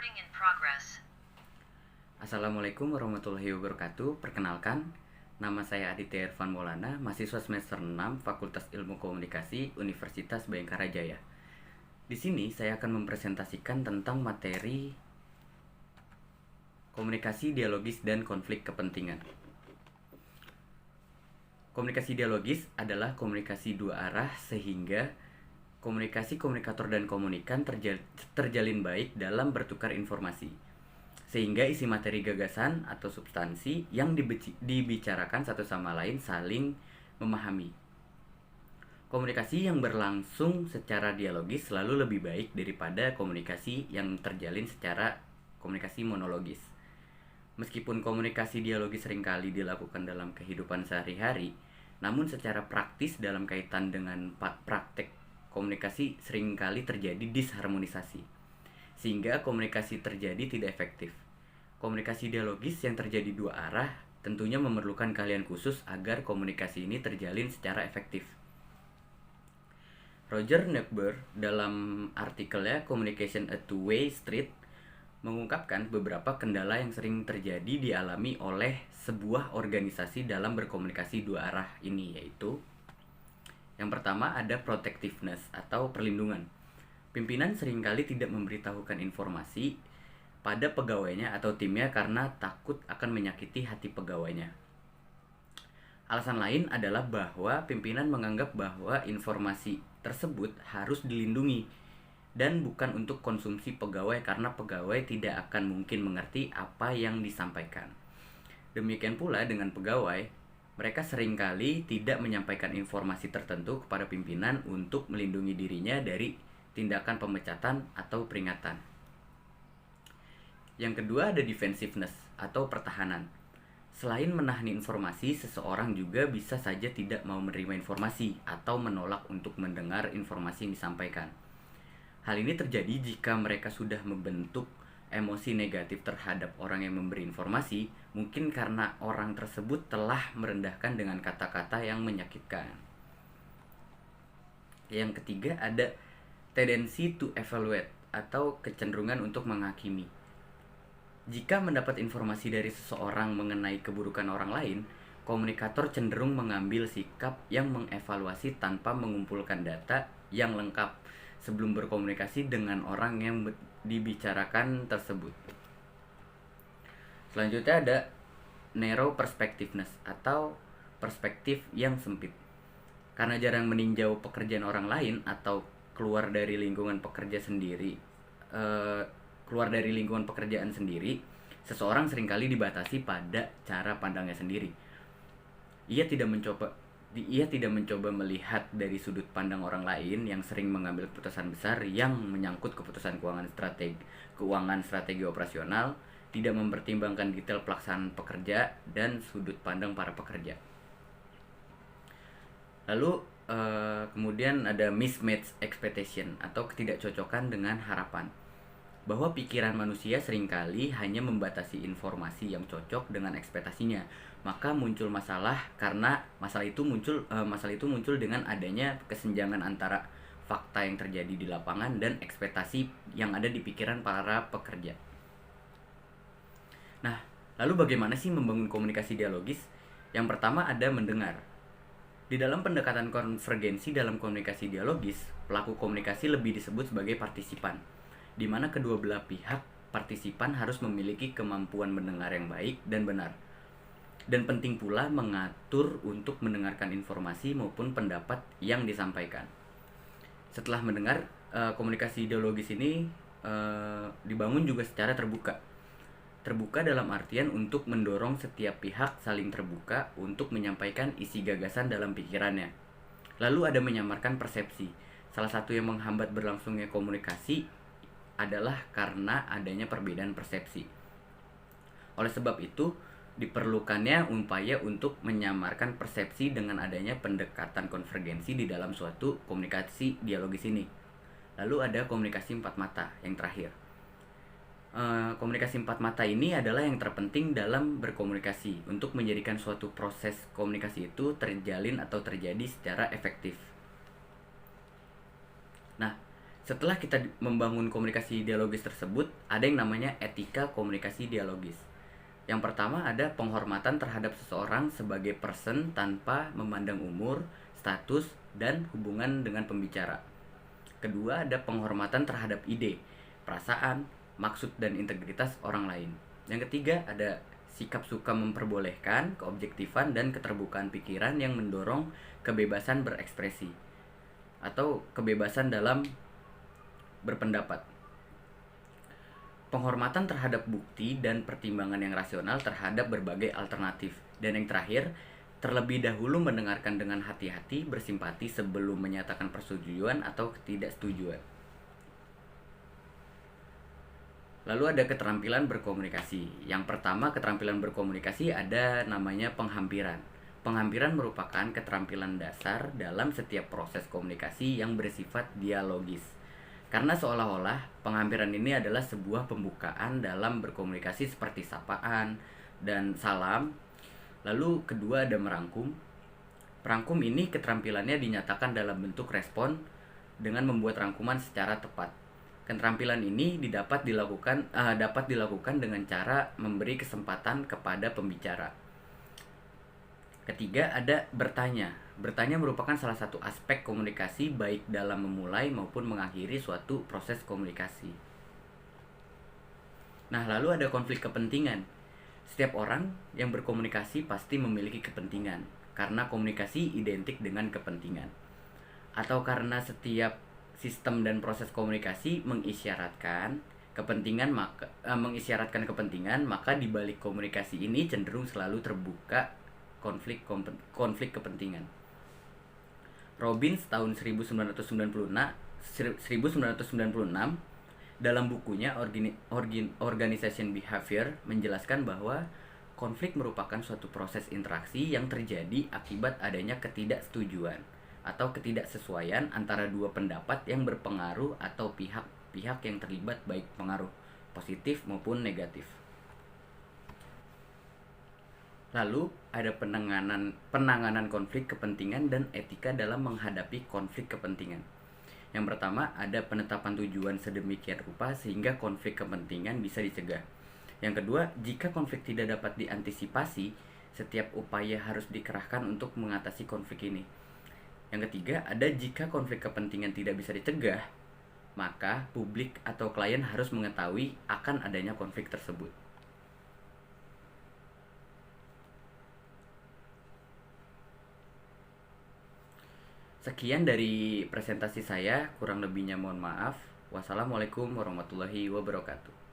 Recording in progress. Assalamualaikum warahmatullahi wabarakatuh. Perkenalkan, nama saya Aditya Irfan Maulana, mahasiswa semester 6 Fakultas Ilmu Komunikasi Universitas Bhayangkara Jaya. Di sini saya akan mempresentasikan tentang materi komunikasi dialogis dan konflik kepentingan. Komunikasi dialogis adalah komunikasi dua arah sehingga komunikasi komunikator dan komunikan terjalin baik dalam bertukar informasi, sehingga isi materi gagasan atau substansi yang dibicarakan satu sama lain saling memahami. Komunikasi yang berlangsung secara dialogis selalu lebih baik daripada komunikasi yang terjalin secara komunikasi monologis. Meskipun komunikasi dialogis seringkali dilakukan dalam kehidupan sehari-hari, namun secara praktis dalam kaitan dengan praktek komunikasi seringkali terjadi disharmonisasi, sehingga komunikasi terjadi tidak efektif. Komunikasi dialogis yang terjadi dua arah tentunya memerlukan keahlian khusus agar komunikasi ini terjalin secara efektif. Roger Neubauer dalam artikelnya Communication a Two-Way Street mengungkapkan beberapa kendala yang sering terjadi dialami oleh sebuah organisasi dalam berkomunikasi dua arah ini, yaitu yang pertama ada protectiveness atau perlindungan. Pimpinan seringkali tidak memberitahukan informasi pada pegawainya atau timnya karena takut akan menyakiti hati pegawainya. Alasan lain adalah bahwa pimpinan menganggap bahwa informasi tersebut harus dilindungi dan bukan untuk konsumsi pegawai karena pegawai tidak akan mungkin mengerti apa yang disampaikan. Demikian pula dengan pegawai, mereka seringkali tidak menyampaikan informasi tertentu kepada pimpinan untuk melindungi dirinya dari tindakan pemecatan atau peringatan. Yang kedua ada defensiveness atau pertahanan. Selain menahan informasi, seseorang juga bisa saja tidak mau menerima informasi atau menolak untuk mendengar informasi yang disampaikan. Hal ini terjadi jika mereka sudah membentuk emosi negatif terhadap orang yang memberi informasi, mungkin karena orang tersebut telah merendahkan dengan kata-kata yang menyakitkan. Yang ketiga ada tendency to evaluate atau kecenderungan untuk menghakimi. Jika mendapat informasi dari seseorang mengenai keburukan orang lain, komunikator cenderung mengambil sikap yang mengevaluasi tanpa mengumpulkan data yang lengkap sebelum berkomunikasi dengan orang yang dibicarakan tersebut. Selanjutnya ada narrow perspectiveness atau perspektif yang sempit. Karena jarang meninjau pekerjaan orang lain atau keluar dari lingkungan pekerjaan sendiri, seseorang seringkali dibatasi pada cara pandangnya sendiri. Ia tidak mencoba melihat dari sudut pandang orang lain yang sering mengambil keputusan besar yang menyangkut keputusan keuangan strategi operasional, tidak mempertimbangkan detail pelaksanaan pekerja dan sudut pandang para pekerja. Lalu kemudian ada mismatch expectation atau ketidakcocokan dengan harapan, bahwa pikiran manusia seringkali hanya membatasi informasi yang cocok dengan ekspektasinya. Maka muncul masalah karena masalah itu muncul dengan adanya kesenjangan antara fakta yang terjadi di lapangan dan ekspektasi yang ada di pikiran para pekerja. Nah, lalu bagaimana sih membangun komunikasi dialogis? Yang pertama ada mendengar. Di dalam pendekatan konvergensi dalam komunikasi dialogis, pelaku komunikasi lebih disebut sebagai partisipan, di mana kedua belah pihak partisipan harus memiliki kemampuan mendengar yang baik dan benar. Dan penting pula mengatur untuk mendengarkan informasi maupun pendapat yang disampaikan. Setelah mendengar, komunikasi ideologis ini dibangun juga secara terbuka. Terbuka dalam artian untuk mendorong setiap pihak saling terbuka untuk menyampaikan isi gagasan dalam pikirannya. Lalu ada menyamarkan persepsi. Salah satu yang menghambat berlangsungnya komunikasi adalah karena adanya perbedaan persepsi. Oleh sebab itu, diperlukannya upaya untuk menyamarkan persepsi dengan adanya pendekatan konvergensi di dalam suatu komunikasi dialogis ini. Lalu ada komunikasi empat mata yang terakhir. Komunikasi empat mata ini adalah yang terpenting dalam berkomunikasi untuk menjadikan suatu proses komunikasi itu terjalin atau terjadi secara efektif. Nah, Setelah kita membangun komunikasi dialogis tersebut, ada yang namanya etika komunikasi dialogis. Yang pertama ada penghormatan terhadap seseorang sebagai person tanpa memandang umur, status, dan hubungan dengan pembicara. Kedua ada penghormatan terhadap ide, perasaan, maksud, dan integritas orang lain. Yang ketiga ada sikap suka memperbolehkan, keobjektifan, dan keterbukaan pikiran yang mendorong kebebasan berekspresi atau kebebasan dalam berpendapat. Penghormatan terhadap bukti dan pertimbangan yang rasional terhadap berbagai alternatif. Dan yang terakhir, terlebih dahulu mendengarkan dengan hati-hati, bersimpati sebelum menyatakan persetujuan atau ketidaksetujuan. Lalu ada keterampilan berkomunikasi. Yang pertama, keterampilan berkomunikasi ada namanya penghampiran. Penghampiran merupakan keterampilan dasar dalam setiap proses komunikasi yang bersifat dialogis. Karena seolah-olah penghampiran ini adalah sebuah pembukaan dalam berkomunikasi seperti sapaan dan salam. Lalu kedua ada merangkum. Merangkum ini keterampilannya dinyatakan dalam bentuk respon dengan membuat rangkuman secara tepat. Keterampilan ini dapat dilakukan dengan cara memberi kesempatan kepada pembicara. Ketiga ada bertanya. Bertanya merupakan salah satu aspek komunikasi baik dalam memulai maupun mengakhiri suatu proses komunikasi. Nah, lalu ada konflik kepentingan. Setiap orang yang berkomunikasi pasti memiliki kepentingan, karena komunikasi identik dengan kepentingan. Atau karena setiap sistem dan proses komunikasi mengisyaratkan kepentingan, maka di balik komunikasi ini cenderung selalu terbuka konflik kepentingan. Robbins tahun 1996 dalam bukunya Organization Behavior menjelaskan bahwa konflik merupakan suatu proses interaksi yang terjadi akibat adanya ketidaksetujuan atau ketidaksesuaian antara dua pendapat yang berpengaruh atau pihak-pihak yang terlibat, baik pengaruh positif maupun negatif. Lalu ada penanganan konflik kepentingan dan etika dalam menghadapi konflik kepentingan. Yang pertama ada penetapan tujuan sedemikian rupa sehingga konflik kepentingan bisa dicegah. Yang kedua, jika konflik tidak dapat diantisipasi, setiap upaya harus dikerahkan untuk mengatasi konflik ini. Yang ketiga, ada jika konflik kepentingan tidak bisa dicegah, maka publik atau klien harus mengetahui akan adanya konflik tersebut. Sekian dari presentasi saya, kurang lebihnya mohon maaf. Wassalamualaikum warahmatullahi wabarakatuh.